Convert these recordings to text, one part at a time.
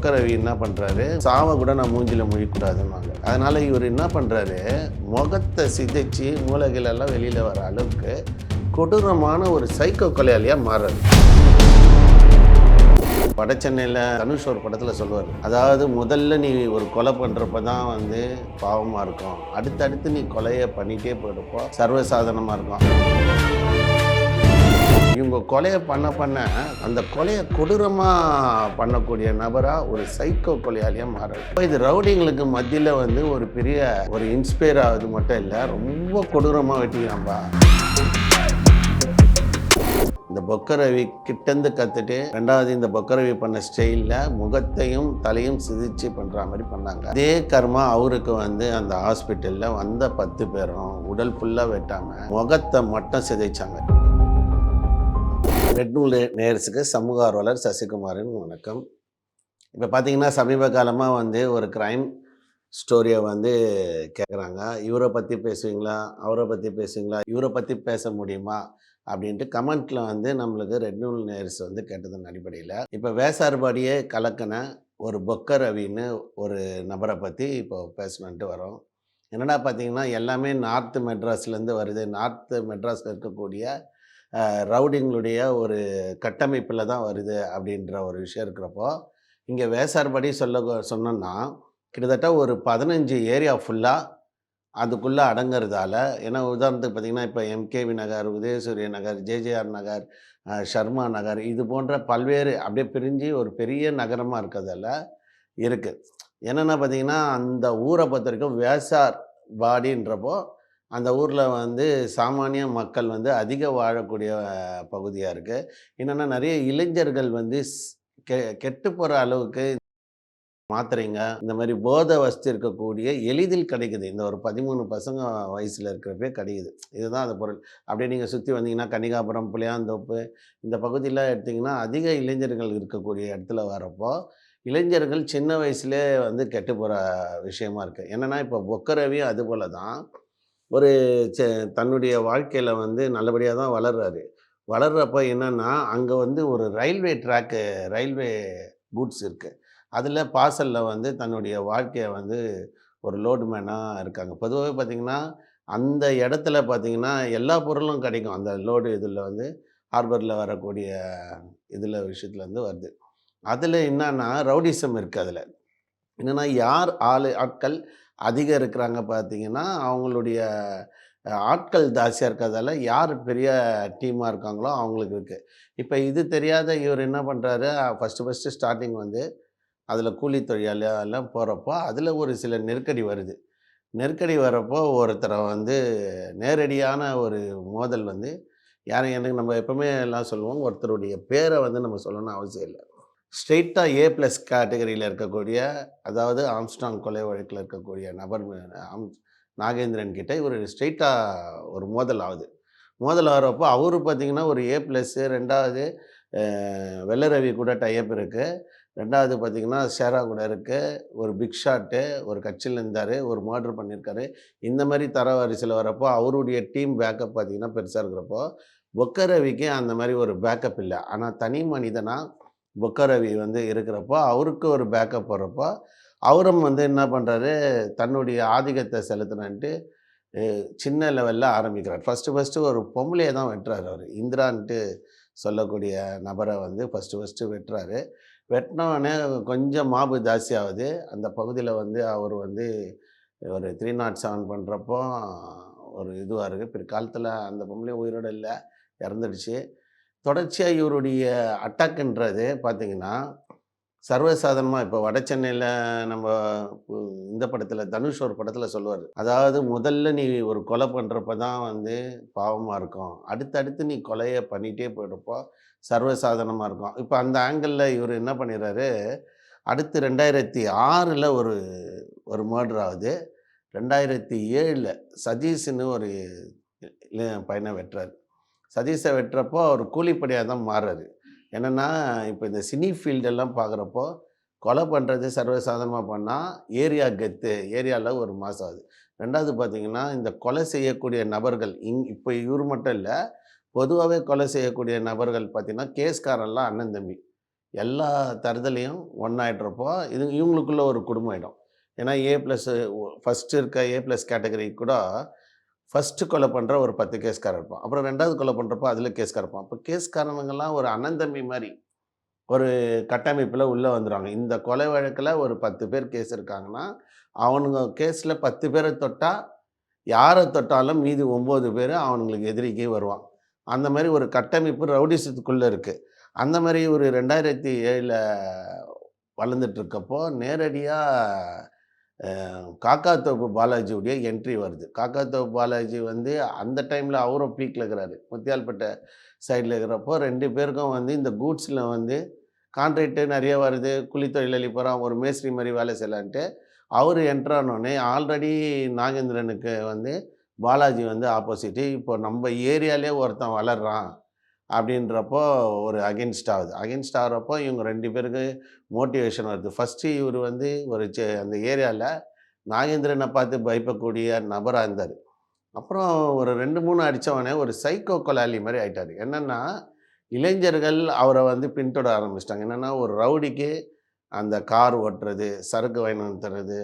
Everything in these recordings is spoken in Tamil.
பொக்கரவி என்ன பண்ணுறாரு, சாவை கூட நான் மூஞ்சில முழிக்கூடாதுன்னாங்க. அதனால் இவர் என்ன பண்ணுறாரு, முகத்தை சிதைச்சு மூளைகளெல்லாம் வெளியில் வர அளவுக்கு கொடூரமான ஒரு சைக்கோ கொலையாளியாக மாறுறாரு. வட சென்னையில் தனுஷ் ஒரு படத்தில் சொல்லுவார், அதாவது முதல்ல நீ ஒரு கொலை பண்ணுறப்ப தான் பாவமாக இருக்கும், அடுத்தடுத்து நீ கொலையை பண்ணிகிட்டே போயிடுப்போ சர்வசாதாரணமாக இருக்கும். இவங்க கொலையை பண்ண அந்த கொலையை கொடூரமாக பண்ணக்கூடிய நபராக ஒரு சைக்கோ கொலையாளியாக மாறுது. இப்போ இது ரவுடிங்களுக்கு மத்தியில் ஒரு பெரிய ஒரு இன்ஸ்பயர் ஆகுது மட்டும் இல்லை, ரொம்ப கொடூரமாக வெட்டிக்கிறான்பா. இந்த பொக்கரவி கிட்டேருந்து கற்றுட்டு ரெண்டாவது இந்த பொக்கரவி பண்ண ஸ்டைலில் முகத்தையும் தலையும் சிதிச்சு பண்ணுற மாதிரி பண்ணாங்க. அதே கர்மா அவருக்கு அந்த ஹாஸ்பிட்டலில் வந்த 10 பேரும் உடல் ஃபுல்லாக வெட்டாமல் முகத்தை மட்டும் சிதைச்சாங்க. ரெட் நூல் நேயர்ஸுக்கு சமூக ஆர்வலர் சசிகுமாரின் வணக்கம். இப்போ பார்த்தீங்கன்னா சமீப காலமாக ஒரு க்ரைம் ஸ்டோரியை கேட்குறாங்க. இவரை பற்றி பேசுவீங்களா, அவரை பற்றி பேசுவீங்களா, இவரை பற்றி பேச முடியுமா அப்படின்ட்டு கமெண்ட்டில் நம்மளுக்கு ரெட் நூல் நேயர்ஸ் கேட்டதன் அடிப்படையில் இப்போ வேசார்பாடியே கலக்கின ஒரு பொக்கரவின்னு ஒரு நபரை பற்றி இப்போ பேசணுன்ட்டு வரோம். என்னடா பார்த்தீங்கன்னா எல்லாமே நார்த்து மெட்ராஸ்லேருந்து வருது, நார்த்து மெட்ராஸில் இருக்கக்கூடிய ரவுடிங்களுடைய ஒரு கட்டமைப்பில் தான் வருது அப்படின்ற ஒரு விஷயம் இருக்கிறப்போ, இங்கே வேசார்பாடி சொன்னோன்னா கிட்டத்தட்ட ஒரு 15 ஏரியா ஃபுல்லாக அதுக்குள்ளே அடங்கிறதால, ஏன்னா உதாரணத்துக்கு பார்த்திங்கன்னா இப்போ எம்கேவி நகர், உதயசூரிய நகர், ஜேஜேஆர் நகர், ஷர்மா நகர், இது போன்ற பல்வேறு அப்படியே பிரிஞ்சு ஒரு பெரிய நகரமாக இருக்கிறதால இருக்குது. என்னென்னா பார்த்திங்கன்னா அந்த ஊரை பொறுத்த வரைக்கும் வேசார்பாடின்றப்போ அந்த ஊரில் சாமானிய மக்கள் அதிக வாழக்கூடிய பகுதியாக இருக்குது. என்னென்னா நிறைய இளைஞர்கள் கெட்டு போகிற அளவுக்கு மாத்திரைங்க, இந்த மாதிரி போதை வஸ்து இருக்கக்கூடிய எளிதில் கிடைக்குது. இந்த ஒரு 13 பசங்க வயசில் இருக்கிறப்பே கிடைக்குது. இதுதான் அந்த பொருள். அப்படியே நீங்கள் சுற்றி வந்தீங்கன்னா கன்னிகாபுரம், புளியாந்தோப்பு இந்த பகுதியில் எடுத்திங்கன்னா அதிக இளைஞர்கள் இருக்கக்கூடிய இடத்துல வரப்போ இளைஞர்கள் சின்ன வயசுலே கெட்டு போகிற விஷயமா இருக்குது. என்னென்னா இப்போ பொக்கரவியும் அது போல் தான் ஒரு தன்னுடைய வாழ்க்கையில் நல்லபடியாக தான் வளர்றாரு. வளர்கிறப்ப என்னென்னா அங்கே ஒரு ரயில்வே ட்ராக்கு, ரயில்வே கூட்ஸ் இருக்குது. அதில் பார்சலில் தன்னுடைய வாழ்க்கையை ஒரு லோடுமேனாக இருக்காங்க. பொதுவாகவே பார்த்திங்கன்னா அந்த இடத்துல பார்த்திங்கன்னா எல்லா பொருளும் கிடைக்கும். அந்த லோடு இதில் ஹார்பரில் வரக்கூடிய இதில் விஷயத்துலேருந்து வருது. அதில் என்னன்னா ரவுடிசம் இருக்குது. அதில் என்னென்னா யார் ஆட்கள் அதிகம் இருக்கிறாங்க பார்த்திங்கன்னா அவங்களுடைய ஆட்கள் ஜாஸ்தியாக இருக்கிறதால யார் பெரிய டீமாக இருக்காங்களோ அவங்களுக்கு இருக்குது. இப்போ இது தெரியாத இவர் என்ன பண்ணுறாரு, ஃபஸ்ட்டு ஸ்டார்டிங் அதில் கூலி தொழிலாளியெல்லாம் போகிறப்போ அதில் ஒரு சில நெருக்கடி வருது. நெருக்கடி வரப்போ ஒருத்தரை நேரடியான ஒரு மோதல் யாரும் எனக்கு நம்ம எப்போவுமே எல்லாம் சொல்லுவோம், ஒருத்தருடைய பேரை நம்ம சொல்லணும்னு அவசியம் இல்லை. ஸ்ட்ரெயிட்டாக A+ கேட்டகரியில் இருக்கக்கூடிய, அதாவது ஆம்ஸ்ட்ராங் கொலை வழக்கில் இருக்கக்கூடிய நபர் நாகேந்திரன் கிட்ட இவர் ஸ்ட்ரெயிட்டாக ஒரு மோதல் ஆகுது. மோதல் ஆகிறப்போ அவர் பார்த்திங்கன்னா ஒரு A+, ரெண்டாவது வெள்ளரவி கூட டைப் இருக்குது, ரெண்டாவது பார்த்திங்கன்னா ஷேரா கூட இருக்குது, ஒரு பிக் ஷாட்டு ஒரு கட்சியில் இருந்தார், ஒரு மர்டர் பண்ணியிருக்காரு. இந்த மாதிரி தரவரிசையில் வரப்போ அவருடைய டீம் பேக்கப் பார்த்திங்கன்னா பெருசாக இருக்கிறப்போ பொக்கரவிக்கு அந்த மாதிரி ஒரு பேக்கப் இல்லை. ஆனால் தனி மனிதனாக பொக்கரவி இருக்கிறப்போ அவருக்கு ஒரு பேக்கப் வர்றப்போ அவரும் என்ன பண்ணுறாரு, தன்னுடைய ஆதிக்கத்தை செலுத்தினன்ட்டு சின்ன லெவலில் ஆரம்பிக்கிறார். ஃபஸ்ட்டு ஒரு பொம்பளையை தான் வெட்டுறாரு. அவர் இந்திரான்ட்டு சொல்லக்கூடிய நபரை ஃபஸ்ட்டு வெட்டுறாரு. வெட்டினோடனே கொஞ்சம் மாபு ஜாஸ்தியாகுது. அந்த பகுதியில் அவர் ஒரு 307 பண்ணுறப்போ ஒரு இதுவாக இருக்குது. பிற்காலத்தில் அந்த பொம்பளையும் உயிரோடு இல்லை, இறந்துடுச்சு. தொடர்ச்சியாக இவருடைய அட்டாக்குன்றது பார்த்திங்கன்னா சர்வசாதாரணமாக இப்போ வட சென்னையில் நம்ம இந்த படத்தில் தனுஷ் ஒரு படத்தில் சொல்லுவார், அதாவது முதல்ல நீ ஒரு கொலை பண்ணுறப்ப தான் பாவமாக இருக்கும், அடுத்தடுத்து நீ கொலையை பண்ணிகிட்டே போயிடுறப்போ சர்வசாதாரணமாக இருக்கும். இப்போ அந்த ஆங்கிளில் இவர் என்ன பண்ணிடுறாரு, அடுத்து 2006 ஒரு மர்டர் ஆகுது. 2007 சதீஷ்னு ஒரு பையனை வெட்டுறாரு. சதீஷை வெட்டுறப்போ அவர் கூலிப்படையாக தான் மாறுறாரு. என்னென்னா இப்போ இந்த சினி ஃபீல்டெல்லாம் பார்க்குறப்போ கொலை பண்ணுறது சர்வசாதாரணமாக பண்ணால் ஏரியா கெத்து, ஏரியாவில் ஒரு மாதம் ஆகுது. ரெண்டாவது பார்த்திங்கன்னா இந்த கொலை செய்யக்கூடிய நபர்கள் இப்போ இவர் மட்டும் இல்லை, பொதுவாகவே கொலை செய்யக்கூடிய நபர்கள் பார்த்திங்கன்னா கேஸ்காரெல்லாம் அண்ணன் தம்பி. எல்லா தரதுலேயும் ஒன்றாயிட்றப்போ இவங்களுக்குள்ள ஒரு குடும்பம் ஆயிடும். ஏன்னா ஏ ப்ளஸ் ஃபஸ்ட்டு இருக்க ஏ ப்ளஸ் கேட்டகரி கூட ஃபஸ்ட்டு கொலை பண்ணுற ஒரு 10 கேஸ்காரன் இருப்பான். அப்புறம் 2வது கொலை பண்ணுறப்போ அதில் கேஸ்காரன் இருப்பான். அப்போ கேஸ்காரனுங்கெல்லாம் ஒரு அண்ணன் தம்பி மாரி ஒரு கட்டமைப்பில உள்ள வந்துருவாங்க. இந்த கொலை வழக்குல ஒரு 10 பேர் கேஸ் இருக்காங்கன்னா, அவனுங்க கேஸ்ல 10 பேர தொட்டா, யார தொட்டாலும் மீதி 9 பேரு அவனுங்களுக்கு எதிரிக்கு வருவான். அந்த மாரி ஒரு கட்டமைப்பு ரவுடிசத்துக்குள்ள இருக்கு. அந்த மாரி ஒரு 2007ல வளர்ந்துட்டுருக்கப்போ, நேரடியா காக்காத்தோப்பு பாலாஜியுடைய என்ட்ரி வருது. காக்காத்தோப்பு பாலாஜி வந்து அந்த டைம்ல அவரும் பீக்ல இருக்கிறாரு. முத்தியால்பேட்டை சைடுல இருக்கிறப்போ 2 பேருக்கும் வந்து இந்த கூட்ஸ்ல வந்து கான்ட்ராக்ட் நெறைய வருது. கூலி தொழிலாளி போறான். ஒரு மேஸ்திரி மாரி வேலை செய்யலான்ட்டு, அவரு என்டர் ஆனோனே ஆல்ரெடி நாகேந்திரனுக்கு வந்து பாலாஜி வந்து ஆப்போசிட்டு. இப்போ நம்ம ஏரியாலயே ஒருத்தன் வளர்றான் அப்படின்றப்போ ஒரு அகைன்ஸ்ட் ஆகுது. அகைன்ஸ்ட் ஆகுறப்போ இவங்க 2 பேருக்கு மோட்டிவேஷன் வருது. ஃபர்ஸ்ட்டு இவரு வந்து ஒரு அந்த ஏரியால நாகேந்திரன பார்த்து பயப்படக்கூடிய நபரா இருந்தாரு. அப்புறம் ஒரு 2, 3 அடிச்சவனே ஒரு சைக்கோ கொலாலி மாரி ஆயிட்டாரு. என்னன்னா, இளைஞர்கள் அவர வந்து பின்தொடர ஆரம்பிச்சுட்டாங்க. என்னன்னா, ஒரு ரவுடிக்கு அந்த கார் ஓட்டுறது, சரக்கு வாங்கின்னு வந்து தர்றது,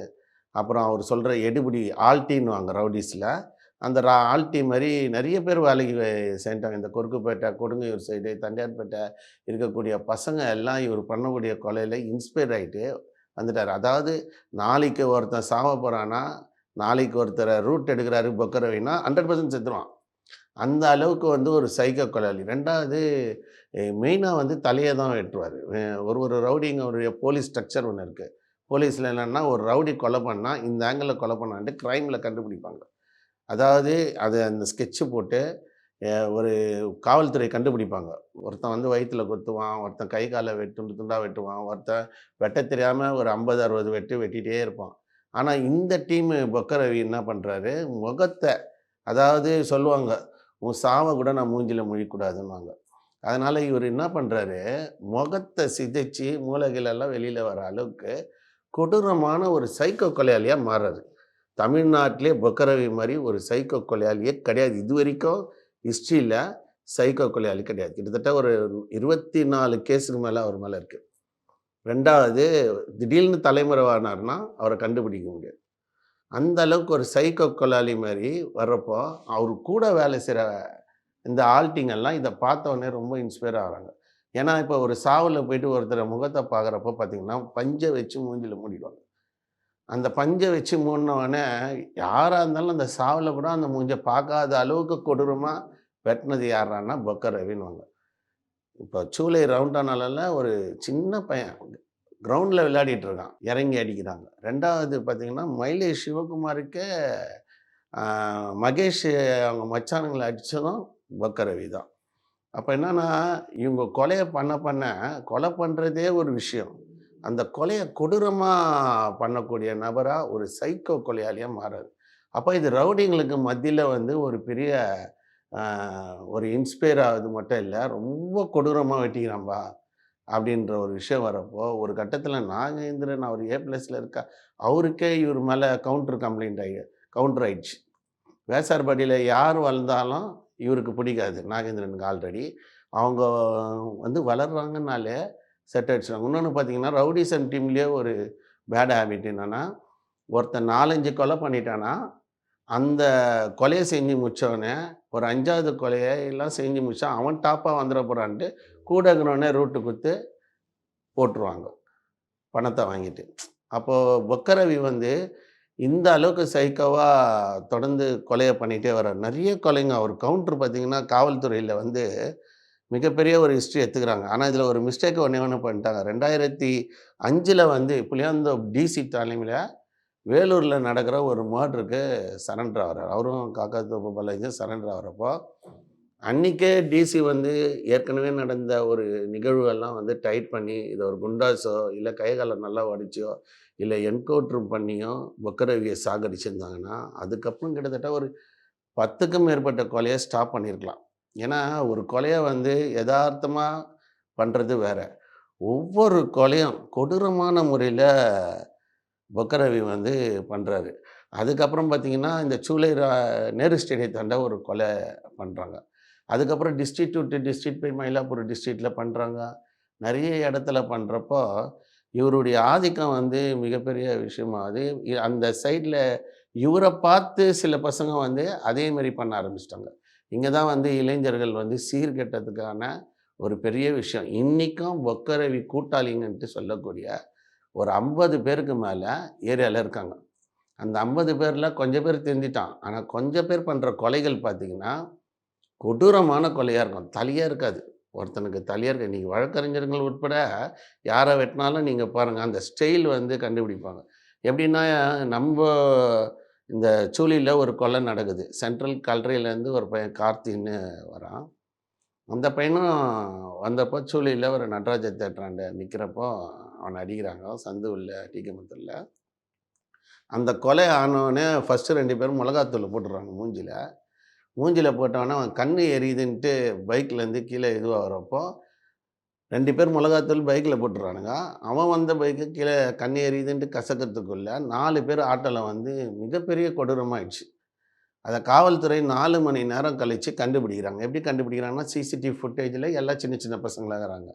அப்புறம் அவரு சொல்ற எடுபிடி ஆல்ட்டின்னுவாங்க ரவுடீஸ்ல. அந்த ஆல்ட்டி மாரி நெறைய பேர் வேலைக்கு சேர்ந்துட்டாங்க. இந்த கொருக்குப்பேட்டை, கொடுங்கையூர் சைடு, தண்டையார்பேட்டை இருக்கக்கூடிய பசங்க எல்லாம் இவரு பண்ணக்கூடிய கொலையில இன்ஸ்பயர் ஆயிட்டு வந்துட்டாரு. அதாவது நாளைக்கு ஒருத்தன் சாவ போறான்னா, நாளைக்கு ஒருத்தர ரூட் எடுக்குறாரு பொக்கரவைன்னா 100% செத்துருவான். அந்த அளவுக்கு வந்து ஒரு சைக்கோ கொலையாளி. 2வது மெயினா வந்து தலைய தான் வெட்டுவாரு. ஒரு ஒரு ரவுடிங்களுடைய போலீஸ் ஸ்ட்ரக்சர் ஒண்ணு இருக்கு. போலீஸ்ல என்னன்னா, ஒரு ரவுடி கொலை பண்ணா, இந்த ஆங்கிள்ல கொலை பண்ணான்ட்டு கிரைம்ல கண்டுபிடிப்பாங்க. அதாவது அந்த ஸ்கெட்ச் போட்டு ஒரு காவல்துறை கண்டுபிடிப்பாங்க. ஒருத்தன் வந்து வயித்துல குத்துவான், ஒருத்தன் கை கால துண்டு துண்டா வெட்டுவான், ஒருத்தன் வெட்டத் தெரியாம ஒரு 50, 60 வெட்டு வெட்டிட்டே இருப்பான். ஆனா இந்த டீமு பொக்க ரவி என்ன பண்றாரு, முகத்த அதாவது சொல்லுவாங்க, "உன் சாவ கூட நான் மூஞ்சில முழிக்கக்கூடாதுன்னுவாங்க." அதனால இவரு என்ன பண்றாரு, முகத்த சிதைச்சு மூளைகளெல்லாம் வெளியில வர அளவுக்கு கொடூரமான ஒரு சைக்கோ கொலையாளியா மாறுறாரு. தமிழ்நாட்டிலே பொக்கரவி மாரி ஒரு சைக்கோ கொலையாளியே கிடையாது. இதுவரைக்கும் ஹிஸ்ட்ரியில சைக்கோ கொலையாளி கிடையாது. கிட்டத்தட்ட ஒரு 24 கேஸுக்கு மேல அவர் மேல இருக்கு. 2வது திடீர்னு தலைமறைவானார்னா, அவர கண்டுபிடிக்க முடியாது. அந்த அளவுக்கு ஒரு சைக்கோ கொலையாளி மாரி வர்றப்போ, அவரு கூட வேலை செய்ற இந்த ஆள்ட்டிங்கெல்லாம் இத பார்த்தோனே ரொம்ப இன்ஸ்பயர் ஆகுறாங்க. ஏன்னா, இப்போ ஒரு சாவுல போயிட்டு ஒருத்தர முகத்த பார்க்குறப்போ பார்த்தீங்கன்னா, பஞ்ச வச்சு மூஞ்சில மூடிடுவாங்க. அந்த பஞ்ச வச்சு மூடுனவுனே, யாரா இருந்தாலும் அந்த சாவுல கூட அந்த மூஞ்ச பார்க்காத அளவுக்கு கொடூரமா வெட்டுனது யார்றான்னா, பொக்க ரவின்னுவாங்க. இப்போ சூளை ரவுண்டானால ஒரு சின்ன பையன் கிரவுண்ட்ல விளையாடிட்டு இருக்கான். இறங்கி அடிக்கிறாங்க. 2வது பார்த்தீங்கன்னா, மயிலை சிவகுமாருக்கே அ மகேஷ் அவங்க மச்சானுங்கள அடிச்சதும் பொக்க ரவி தான். அப்ப என்னன்னா, இவங்க கொலைய பண்ண, கொலை பண்றதே ஒரு விஷயம். அந்த கொலைய கொடூரமா பண்ணக்கூடிய நபரா ஒரு சைக்கோ கொலையாளியா மாறாரு. அப்ப இது ரவுடிங்களுக்கு மத்தியில வந்து ஒரு பெரிய அ ஒரு இன்ஸ்பயர் ஆகுது மட்டும் இல்ல, ரொம்ப கொடூரமா வெட்டிக்கிறான்பா! அப்படின்ற ஒரு விஷயம் வரப்போ, ஒரு கட்டத்தில நாகேந்திரன் அவர் ஏ பிளஸ்ல அவருக்கே இவர் மேல கவுண்டர் ஆயிடுச்சு. வேசார்பாடியில யார் வளர்ந்தாலும் இவருக்கு பிடிக்காது. நாகேந்திரனுக்கு ஆல்ரெடி. அவங்க வந்து வளர்றாங்கன்னாலே செட் அடிச்சுருவாங்க. இன்னொன்னு பார்த்தீங்கன்னா, ரவுடிசம் டீம்லயே ஒரு பேட் ஹேபிட் என்னன்னா, ஒருத்தன் 4, 5 கொலை பண்ணிட்டான்னா, அந்த கொலைய செஞ்சு முடிச்சவனே, ஒரு 5வது கொலைய எல்லாம் செஞ்சு முடிச்சா, அவன் டாப்பா வந்துற போறான்ட்டு, கூட இருக்கிறவனே ரூட்டு குடுத்து போட்டுருவாங்க. பணத்த வாங்கிட்டு. அப்போ பொக்கரவி வந்து இந்த அளவுக்கு சைக்கோவா தொடர்ந்து கொலைய பண்ணிட்டே வர்றாரு. நெறைய கொலைங்க. அவர் கவுண்டர் பார்த்தீங்கன்னா, காவல்துறையில வந்து மிகப்பெரிய ஒரு ஹிஸ்ட்ரி எடுத்துக்கிறாங்க. ஆனா, இதில ஒரு மிஸ்டேக் ஒண்ணே ஒண்ணு பண்ணிட்டாங்க. 2005ல வந்து புளியாந்தோப் டிசி தலைமையில வேலூர்ல நடக்கிற ஒரு மர்டருக்கு சரண்டர் ஆகுறாரு. அவரும் காக்காத்தோப்பு பாலாஜியும் சரண்டர் ஆகுறப்போ, அன்னைக்கே டிசி வந்து ஏற்கனவே நடந்த ஒரு நிகழ்வுகள்லாம் வந்து டைட் பண்ணி, இத ஒரு குண்டாஸோ, இல்ல கை கால நல்லா உடைச்சோ, இல்ல என்கவுண்டர் பண்ணியோ பொக்கரவிய சாகடிச்சிருந்தாங்கன்னா, அதுக்கப்புறம் கிட்டத்தட்ட ஒரு 10க்கும் மேற்பட்ட கொலைய ஸ்டாப் பண்ணியிருக்கலாம். ஏன்னா, ஒரு கொலைய வந்து எதார்த்தமா பண்றது வேற. ஒவ்வொரு கொலையும் கொடூரமான முறையில பொக்கரவி வந்து பண்றாரு. அதுக்கப்புறம் பார்த்தீங்கன்னா, இந்த சூளை நேரு ஸ்டேடியத்தாண்ட ஒரு கொலை பண்றாங்க. அதுக்கப்புறம் டிஸ்ட்ரிக்ட் விட்டு டிஸ்ட்ரிக்ட் போய் மயிலாப்பூர் டிஸ்ட்ரிக்ட்ல பண்றாங்க. நிறைய இடத்துல பண்ணுறப்போ, இவருடைய ஆதிக்கம் வந்து மிகப்பெரிய விஷயமாகுது. அந்த சைட்ல இவர பார்த்து சில பசங்க வந்து அதே மாரி பண்ண ஆரம்பிச்சுட்டாங்க. இங்க தான் வந்து இளைஞர்கள் வந்து சீர்கெட்டதுக்கான ஒரு பெரிய விஷயம். இன்னைக்கும் பொக்கரவி கூட்டாளிங்கன்ட்டு சொல்லக்கூடிய ஒரு 50 பேருக்கு மேல ஏரியால இருக்காங்க. அந்த 50 பேர்ல கொஞ்சம் பேர் திருந்திட்டான். ஆனா கொஞ்சம் பேர் பண்ற கொலைகள் பார்த்தீங்கன்னா, கொடூரமான கொலையா இருக்கும். தலையே இருக்காது. ஒருத்தனுக்கு தலையே இருக்காது. நீங்க வழக்கறிஞர்கள் உட்பட யார வெட்டினாலும் நீங்க பாருங்க, அந்த ஸ்டைல் வந்து கண்டுபிடிப்பாங்க. எப்படின்னா, நம்ப இந்த சூழியில ஒரு கொலை நடக்குது. சென்ட்ரல் கல்லறையிலேருந்து ஒரு பையன் கார்த்தின்னு வரான். அந்த பையனும் வந்தப்போ சூழியில ஒரு நடராஜ தியேட்டராண்ட நிக்கிறப்போ, அவன அடிக்கிறாங்க. சந்து உள்ள டிகே முத்தூர்ல. அந்த கொலை ஆனோனே ஃபர்ஸ்ட்டு 2 பேரும் மொளகாத்தூள போட்டுடுறாங்க மூஞ்சில. மூஞ்சில போட்டவொன்னே அவன் கண்ணு எரியுதுன்ட்டு பைக்லேருந்து கீழ இதுவாகுறப்போ, 2 பேர் மொளகாத்தூள் பைக்ல போட்டுறானுங்க. அவன் வந்த பைக்கு கீழ கண்ணு எரியுதுன்ட்டு கசக்கறதுக்குள்ள 4 பேர் ஆட்டோல வந்து மிகப்பெரிய கொடூரமாயிடுச்சு. அத காவல்துறை 4 மணி நேரம் கழிச்சு கண்டுபிடிக்கிறாங்க. எப்படி கண்டுபிடிக்கிறாங்கன்னா, சிசிடிவி ஃபுட்டேஜ்ல எல்லாம் சின்ன சின்ன பசங்களா இருக்கிறாங்க.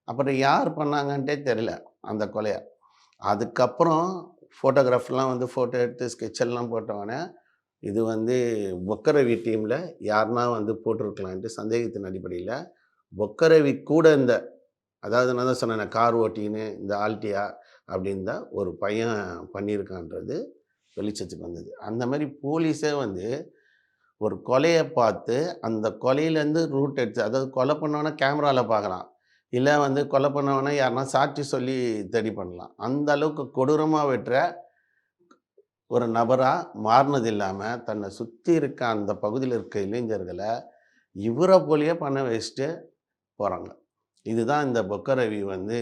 அப்புறம் யார் பண்ணாங்கன்ட்டே தெரியல, அந்த கொலைய. அதுக்கப்புறம் ஃபோட்டோகிராஃப்லாம் வந்து ஃபோட்டோ எடுத்து ஸ்கெட்ச் எல்லாம் போட்டவொன்னே, இது வந்து பொக்கரவி டீம்ல யாருன்னா வந்து போட்டிருக்கலான்ட்டு சந்தேகத்தின் அடிப்படையில, பொக்கரவி கூட இந்த அதாவது நான் தான் சொன்னேனே கார் ஓட்டிக்கின்னு இந்த ஆல்டியா அப்படின்னு தான் ஒரு பையன் பண்ணியிருக்கான்றது வெளிச்சத்துக்கு வந்தது. அந்த மாரி போலீஸே வந்து ஒரு கொலைய பார்த்து, அந்த கொலையிலேருந்து ரூட் எடுத்து அதாவது கொலை பண்ணவன கேமரால பார்க்கலாம். இல்ல வந்து கொலை பண்ணவன யாருனா சாட்சி சொல்லி தேடி பண்ணலாம். அந்த அளவுக்கு கொடூரமா வெட்டுற ஒரு நபரா மாறுனது இல்லாம, தன்னை சுத்தி இருக்க அந்த பகுதியில இருக்க இளைஞர்கள, இவர போலயே பண்ண வச்சுட்டு போறாங்க. இதுதான் இந்த பொக்கரவி வந்து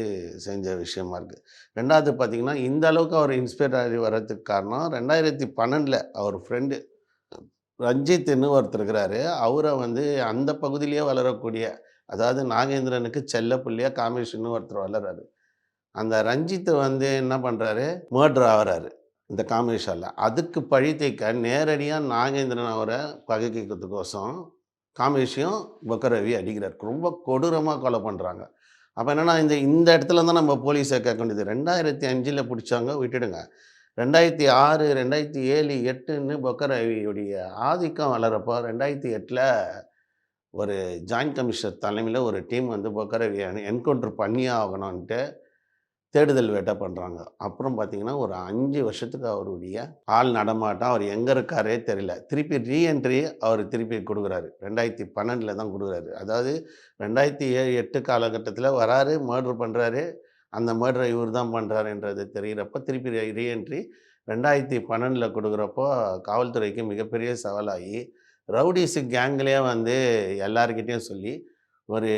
செஞ்ச விஷயமா இருக்கு. 2வது பார்த்தீங்கன்னா, இந்த அளவுக்கு அவர் இன்ஸ்பயர் ஆகி வர்றதுக்கு காரணம் 2012ல அவர் ஃப்ரெண்டு ரஞ்சித்ன்னு ஒருத்தர் இருக்கிறாரு. அவர வந்து அந்த பகுதியிலேயே வளரக்கூடிய அதாவது நாகேந்திரனுக்கு செல்ல பிள்ளையா காமேஷ்ன்னு ஒருத்தர் வளர்றாரு. அந்த ரஞ்சித் வந்து என்ன பண்றாரு, மர்டர் ஆவுறாரு. இந்த காமேஷால. அதுக்கு பழி தீர்க்க நேரடியா நாகேந்திரன் அவர பகைக்கிறதுக்கோசம் காமேஷையும் பொக்கரவி அடிக்கிறார். ரொம்ப கொடூரமா கொலை பண்றாங்க. அப்ப என்னன்னா, இந்த இந்த இடத்துல தான் நம்ம போலீஸ கேட்க வேண்டியது. 2005ல புடிச்சாங்க விட்டுடுங்க. 2006, 2007, 8ன்னு பொக்கரவியுடைய ஆதிக்கம் வளரப்போ 2008ல ஒரு ஜாயிண்ட் கமிஷனர் தலைமையில ஒரு டீம் வந்து பொக்கரவிய என்கவுண்டர் பண்ணியே ஆகணுன்ட்டு தேடுதல் வேட்டை பண்றாங்க. அப்புறம் பார்த்தீங்கன்னா, ஒரு 5 வருஷத்துக்கு அவருடைய ஆள் நடமாட்டம், அவர் எங்க இருக்காரே தெரியல. திருப்பி ரீஎன்ட்ரி அவரு திருப்பி குடுக்குறாரு. 2012ல தான் குடுக்குறாரு. அதாவது 2007, 8 காலகட்டத்தில வராரு, மர்டர் பண்றாரு. அந்த மர்டர இவரு தான் பண்றாருன்றது தெரியிறப்ப, திருப்பி ரீஎன்ட்ரி 2012ல குடுக்குறப்போ, காவல்துறைக்கு மிகப்பெரிய சவாலாகி, ரவுடீஸ் கேங்லயே வந்து எல்லார்கிட்டயும் சொல்லி, ஒரு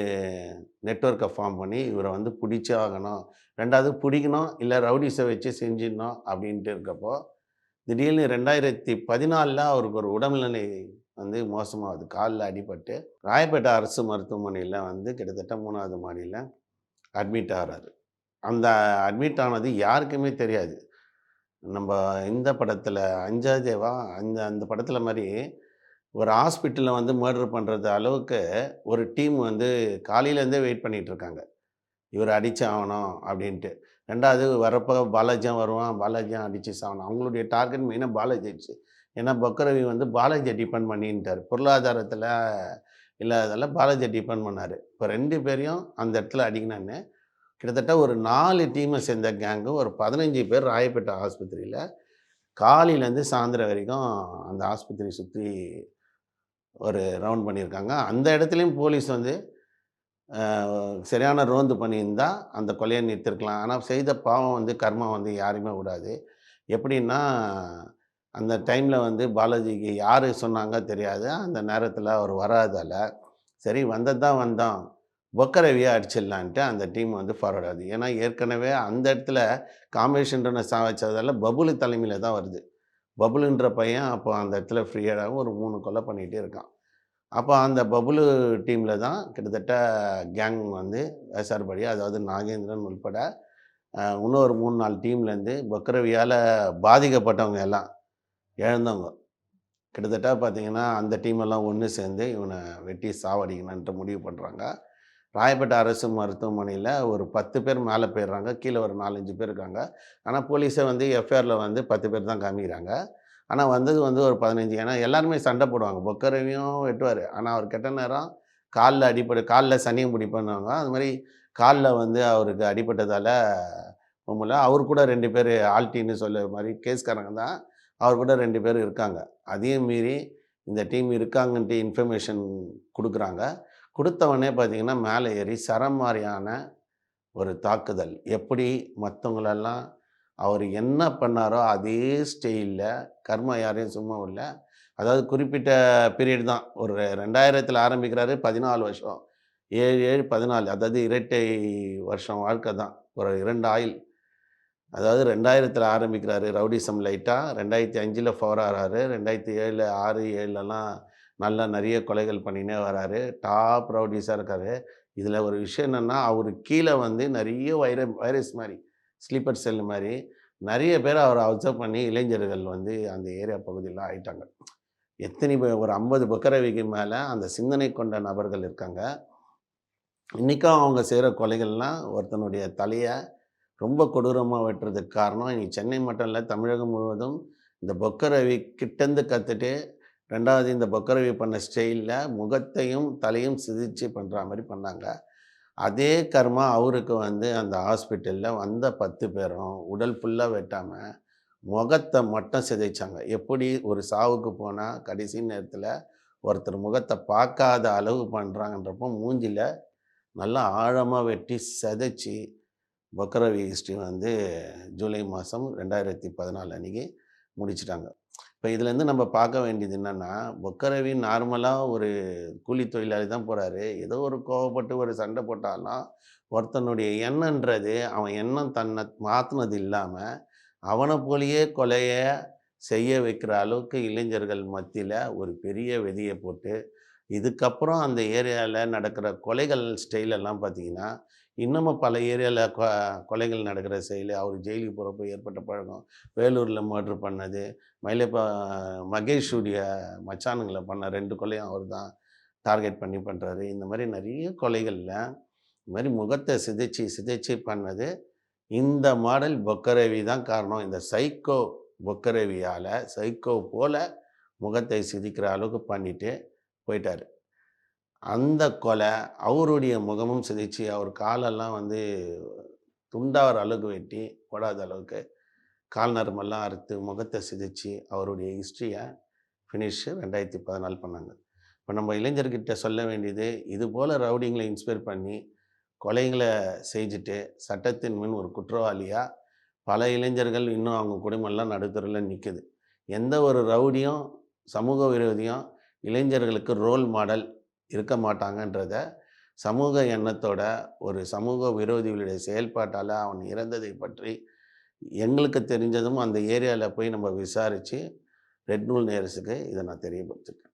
நெட்வொர்க்க ஃபார்ம் பண்ணி, இவர வந்து புடிச்சே ஆகணும். 2வது புடிக்கணும், இல்ல ரவுடீஸ வச்சு செஞ்சிடணும் அப்படின்ட்டு இருக்கப்போ, திடீர்னு 2014ல அவருக்கு ஒரு உடல்நிலை வந்து மோசமாகுது. கால்ல அடிபட்டு, ராயப்பேட்டை அரசு மருத்துவமனையில வந்து கிட்டத்தட்ட 3வது மாடியில அட்மிட் ஆகுறாரு. அந்த அட்மிட் ஆனது யாருக்குமே தெரியாது. நம்ப இந்த படத்துல அஞ்சாதேவா அந்த அந்த படத்துல மாரி ஒரு ஹாஸ்பிட்டல்ல வந்து மர்டர் பண்றது அளவுக்கு ஒரு டீம் வந்து காலையிலேருந்தே வெயிட் பண்ணிட்டு இருக்காங்க. இவர அடிச்சு ஆவணும் அப்படின்ட்டு. 2வது வரப்போ பாலாஜியும் வருவான். பாலாஜியும் அடிச்சு சாவணும். அவங்களுடைய டார்கெட் மெயினா பாலாஜி ஆயிடுச்சு. ஏன்னா பொக்கரவி வந்து பாலாஜிய டிபெண்ட் பண்ணின்ட்டாரு. பொருளாதாரத்தில இல்லாததால பாலாஜிய டிபெண்ட் பண்ணாரு. இப்ப 2 பேரையும் அந்த இடத்துல அடிக்கணுன்னு, கிட்டத்தட்ட ஒரு 4 டீம சேர்ந்த கேங்கு ஒரு 15 பேர் ராயப்பேட்டை ஆஸ்பத்திரியில காலையிலேருந்து சாயந்தரம் வரைக்கும் அந்த ஆஸ்பத்திரிய சுத்தி ஒரு ரவுண்ட் பண்ணியிருக்காங்க. அந்த இடத்துலயும் போலீஸ் வந்து அ சரியான ரோந்து பண்ணியிருந்தா, அந்த கொலைய நிறுத்தியிருக்கலாம். ஆனா செய்த பாவம் வந்து கர்மம் வந்து யாரையுமே விடாது. எப்படின்னா, அந்த டைம்ல வந்து பாலாஜிக்கு யாரு சொன்னாங்க தெரியாது. அந்த நேரத்தில அவர் வராததால, சரி வந்தது தான் வந்தோம். பொக்கரவிய அடிச்சிடலான்ட்டு அந்த டீம் வந்து ஃபார்வர்ட் ஆகுது. ஏன்னா ஏற்கனவே அந்த இடத்துல காம்பேஷன்றவன சாவச்சதால பபுலு தலைமையில தான் வருது. பபுலுன்ற பையன் அப்போ அந்த இடத்துல ஃப்ரீயாவும் ஒரு 3 கொலை பண்ணிட்டே இருக்கான். அப்போ அந்த பபுலு டீம்ல தான் கிட்டத்தட்ட கேங் வந்து விசாரிப்படி அதாவது நாகேந்திரன் உள்பட இன்னொரு 3, 4 டீம்லேருந்து பக்ரவியால பாதிக்கப்பட்டவங்க எல்லாம் இழந்தவங்க. கிட்டத்தட்ட பார்த்தீங்கன்னா, அந்த டீம் எல்லாம் ஒண்ணு சேர்ந்து இவன வெட்டி சாவடிக்கணுன்ட்டு முடிவு பண்றாங்க. ராயப்பேட்டை அரசு மருத்துவமனையில ஒரு 10 பேர் மேல போயிடுறாங்க. கீழ ஒரு 4, 5 பேர் இருக்காங்க. ஆனா போலீஸே வந்து எஃப்ஐஆர்ல வந்து 10 பேர் தான் காமிக்கிறாங்க. ஆனா வந்தது வந்து ஒரு 15. ஏன்னா எல்லாருமே சண்டை போடுவாங்க. பொக்கரவையும் வெட்டுவாரு. ஆனா அவர் கெட்ட நேரம் கால்ல சனியன் பிடிப்பன்னுவாங்க. அது மாரி கால்ல வந்து அவருக்கு அடிபட்டதால போமுல்ல. அவரு கூட 2 பேரு ஆல்டின்னு சொல்ல மாரி கேஸ்காரங்க தான். அவர் கூட 2 பேர் இருக்காங்க. அதையும் மீறி இந்த டீம் இருக்காங்கன்ட்டு இன்ஃபர்மேஷன் குடுக்குறாங்க. குடுத்தவொன்னே பார்த்தீங்கன்னா, மேல ஏறி சரம் மாரியான ஒரு தாக்குதல். எப்படி மத்தவங்களெல்லாம் அவரு என்ன பண்ணாரோ, அதே ஸ்டைல்ல கர்மா யாரையும் சும்மா விடல. அதாவது குறிப்பிட்ட பீரியட் தான். ஒரு 2000த்துல ஆரம்பிக்கிறாரு. 14 வருஷம். 7, 7, 14 அதாவது இரட்டை வருஷம் வாழ்க்கை தான். ஒரு 2 ஆயுள். அதாவது 2000த்துல ஆரம்பிக்கிறாரு ரவுடிசம் லைட்டா. 2005ல ஃபவர் ஆறாரு. 2007, 6, 7லலாம் நல்லா நெறைய கொலைகள் பண்ணினே வராரு. டாப் ரவுடிஸா இருக்காரு. இதுல ஒரு விஷயம் என்னன்னா, அவரு கீழ வந்து நெறைய வைரஸ் மாரி, ஸ்லீப்பர் செல் மாரி நெறைய பேர அவர அப்சர்வ் பண்ணி இளைஞர்கள் வந்து அந்த ஏரியா பகுதியில ஆயிட்டாங்க. எத்தனை ஒரு 50 பக்கரவைக்கு மேல அந்த சிந்தனை கொண்ட நபர்கள் இருக்காங்க. இன்னைக்கும் அவங்க செய்ற கொலைகள்லாம் ஒருத்தனுடைய தலைய ரொம்ப கொடூரமா வெட்டுறதுக்கு காரணம், இன்னைக்கு சென்னை மட்டும் இல்ல, தமிழகம் முழுவதும் இந்த பொக்க ரவி கிட்டேருந்து கத்துட்டு, 2வது இந்த பொக்க ரவி பண்ண ஸ்டைல்ல முகத்தையும், தலையும் சிதைச்சு பண்றா மாரி பண்ணாங்க. அதே கர்மா அவருக்கு வந்து அந்த ஹாஸ்பிட்டல்ல வந்த 10 பேரும் உடல் ஃபுல்லா வெட்டாம, முகத்த மட்டும் சிதைச்சாங்க. எப்படி ஒரு சாவுக்கு போனா கடைசி நேரத்தில ஒருத்தர் முகத்த பார்க்காத அளவு பண்றாங்கன்றப்போ, மூஞ்சில நல்லா ஆழமா வெட்டி சிதைச்சு பக்ரவி ஹிஸ்ட்ரி வந்து ஜூலை மாதம் 2014 அன்னைக்கு முடிச்சுட்டாங்க. இப்ப இதுலேருந்து நம்ம பார்க்க வேண்டியது என்னன்னா, பொக்கரவி நார்மலா ஒரு கூலி தொழிலாளி தான் போறாரு. ஏதோ ஒரு கோவப்பட்டு ஒரு சண்டை போட்டாலும், ஒருத்தனுடைய எண்ணம்ன்றது அவன் எண்ணம் தன்னை மாத்துனது இல்லாம, அவன போலயே கொலைய செய்ய வைக்கிற அளவுக்கு இளைஞர்கள் மத்தியில ஒரு பெரிய விதைய போட்டு, இதுக்கப்புறம் அந்த ஏரியால நடக்கிற கொலைகள் ஸ்டைல் எல்லாம் பார்த்தீங்கன்னா, இன்னமும் பல ஏரியால கொலைகள் நடக்கிற ஸ்டைலு, அவரு ஜெயிலுக்கு போறப்போ ஏற்பட்ட பழக்கம், வேலூர்ல மர்டர் பண்ணது, மயிலப்ப மகேஷுடைய மச்சானுங்கள பண்ண 2 கொலையும் அவர் தான் டார்கெட் பண்ணி பண்றாரு. இந்த மாரி நெறைய கொலைகள்ல, இந்த மாரி முகத்த சிதைச்சு, சிதைச்சு பண்ணது, இந்த மாடல் பொக்கரவி தான் காரணம். இந்த சைக்கோ பொக்கரவியால, சைக்கோ போல முகத்தை சிதைக்கிற அளவுக்கு பண்ணிட்டு போயிட்டாரு. அந்த கொலை, அவருடைய முகமும் சிதைச்சு, அவர் காலெல்லாம் வந்து துண்டாகுற அளவுக்கு வெட்டி, ஓடாத அளவுக்கு, கால் நரம்பெல்லாம் அறுத்து, முகத்த சிதைச்சு, அவருடைய ஹிஸ்ட்ரிய ஃபினிஷ் 2014 பண்ணாங்க. இப்ப நம்ம இளைஞர்கிட்ட சொல்ல வேண்டியது, இது போல ரவுடிங்கள இன்ஸ்பயர் பண்ணி, கொலைகள செஞ்சுட்டு, சட்டத்தின் முன் ஒரு குற்றவாளியா, பல இளைஞர்கள் இன்னும் அவங்க குடும்பம்லாம் நடுத்தெருவுல நிக்குது. எந்த ஒரு ரவுடியும், சமூக விரோதியும் இளைஞர்களுக்கு ரோல் மாடல் இருக்க மாட்டாங்கன்றத, சமூக எண்ணத்தோட ஒரு சமூக விரோதிகளுடைய செயல்பாட்டால அவன் இறந்ததை பற்றி எங்களுக்கு தெரிஞ்சதும் அந்த ஏரியால போய் நம்ம விசாரிச்சு, ரெட் ரூல் நேயர்ஸுக்கு இத நான் தெரியப்படுத்திருக்கேன்.